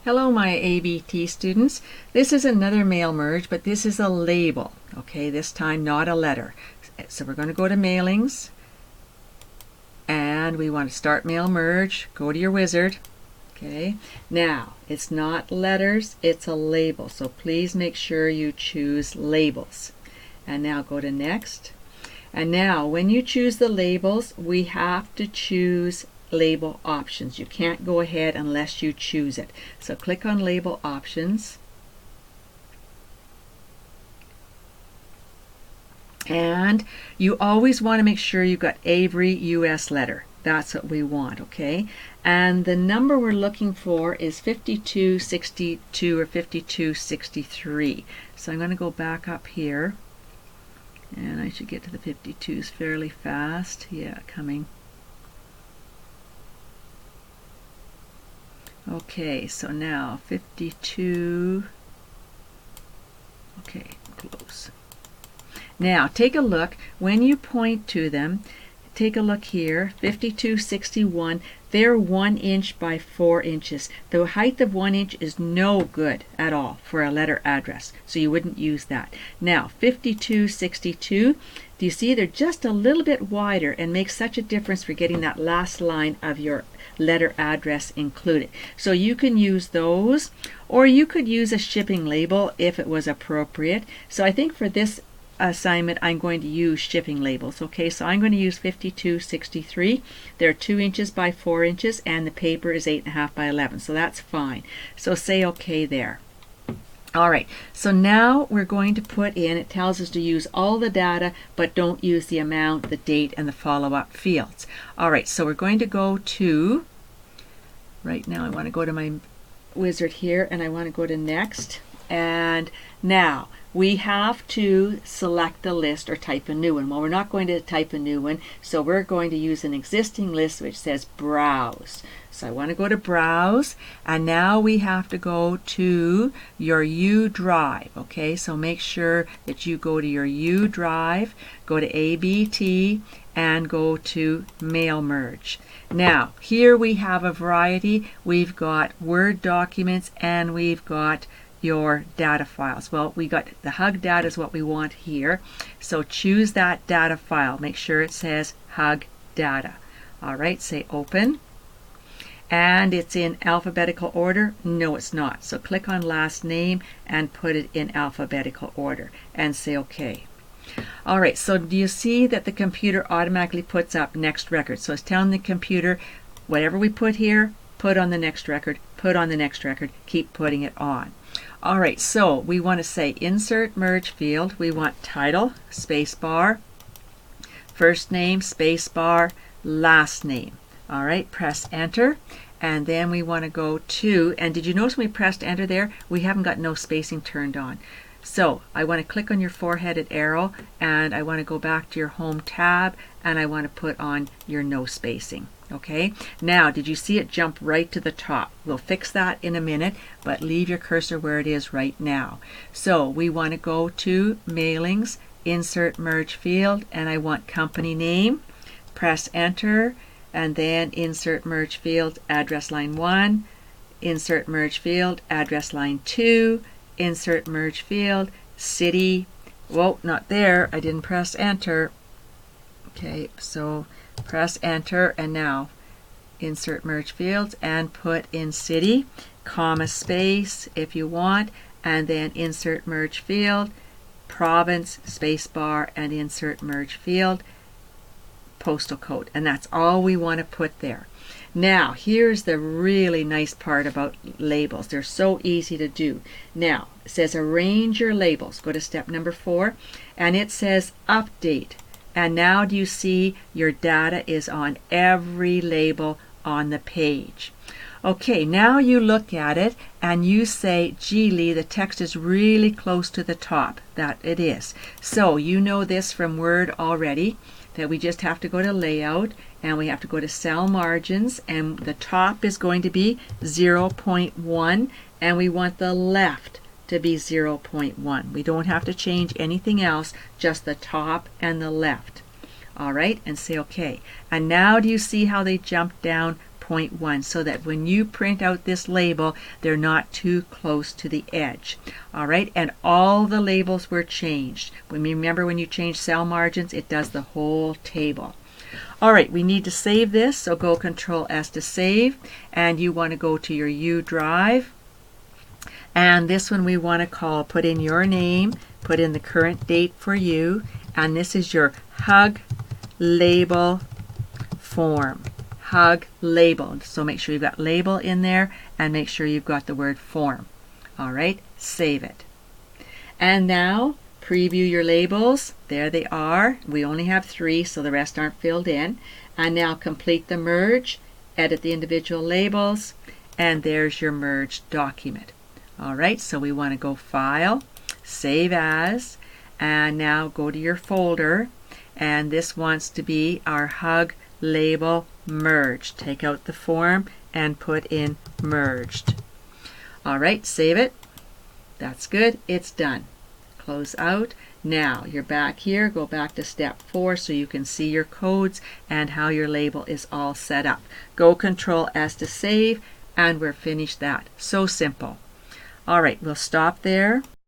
Hello my ABT students. This is another mail merge, but this is a label. Okay, this time not a letter. So we're going to go to mailings and we want to start mail merge. Go to your wizard. Okay, now it's not letters, it's a label. So please make sure you choose labels. And now go to next. And now when you choose the labels, we have to choose label options. You can't go ahead unless you choose it. So click on label options. And you always want to make sure you've got every US letter. That's what we want, okay? And the number we're looking for is 5262 or 5263. So I'm going to go back up here. And I should get to the 52s fairly fast. Yeah, coming. Okay, so now 52. Okay, close. Now take a look. When you point to them, take a look here, 5261. They're 1 inch by 4 inches. The height of 1 inch is no good at all for a letter address, so you wouldn't use that. Now 5262, do you see they're just a little bit wider and make such a difference for getting that last line of your letter address included. So you can use those, or you could use a shipping label if it was appropriate. So I think for this assignment I'm going to use shipping labels. Okay, so I'm going to use 5263. They're 2 inches by 4 inches and the paper is 8.5 by 11, so that's fine. So say okay there. Alright, so now we're going to put in, it tells us to use all the data but don't use the amount, the date, and the follow-up fields. Alright, so we're going to go to, right now I want to go to my wizard here and I want to go to next. And now we have to select the list or type a new one. Well, we're not going to type a new one, so we're going to use an existing list which says browse. So I want to go to browse, and now we have to go to your U drive. Okay, so make sure that you go to your U drive, go to ABT, and go to mail merge. Now here we have a variety. We've got Word documents and we've got your data files. Well, we got the Hug data is what we want here. So choose that data file. Make sure it says Hug data. Alright, say open. And it's in alphabetical order? No, it's not. So click on last name and put it in alphabetical order and say OK. Alright, so do you see that the computer automatically puts up next record? So it's telling the computer whatever we put here, put on the next record, put on the next record, keep putting it on. Alright, so we want to say insert merge field. We want title, spacebar, first name, spacebar, last name. Alright, press enter. And then we want to go to, and did you notice when we pressed enter there, we haven't got no spacing turned on. So I want to click on your four-headed arrow and I want to go back to your home tab and I want to put on your no spacing. Okay, now did you see it jump right to the top? We'll fix that in a minute, but leave your cursor where it is right now. So we want to go to mailings, insert merge field, and I want company name. Press enter and then insert merge field, address line 1, insert merge field, address line 2, insert merge field, city. Whoa, not there, I didn't press enter. Okay, so press enter and now insert merge fields and put in city, comma space if you want, and then insert merge field, province, spacebar, and insert merge field, postal code. And that's all we want to put there. Now here's the really nice part about labels. They're so easy to do. Now it says arrange your labels. Go to step number 4 and it says update. And now do you see your data is on every label on the page. Okay, now you look at it and you say, gee Lee, the text is really close to the top. That it is. So you know this from Word already, that we just have to go to layout and we have to go to cell margins and the top is going to be 0.1 and we want the left to be 0.1. We don't have to change anything else, just the top and the left. Alright, and say OK. And now do you see how they jump down 0.1 so that when you print out this label, they're not too close to the edge. All right, and all the labels were changed. Remember when you change cell margins, it does the whole table. All right, we need to save this, so go Control S to save, and you want to go to your U drive, and this one we want to call, put in your name, put in the current date for you, and this is your hug label form. Hug label. So make sure you've got label in there and make sure you've got the word form. All right, save it. And now preview your labels. There they are. We only have 3, so the rest aren't filled in. And now complete the merge, edit the individual labels, and there's your merged document. All right, so we want to go File, Save As, and now go to your folder, and this wants to be our hug label merged. Take out the form and put in merged. All right, save it. That's good. It's done. Close out. Now you're back here. Go back to step 4 so you can see your codes and how your label is all set up. Go Control S to save, and we're finished that. So simple. All right, we'll stop there.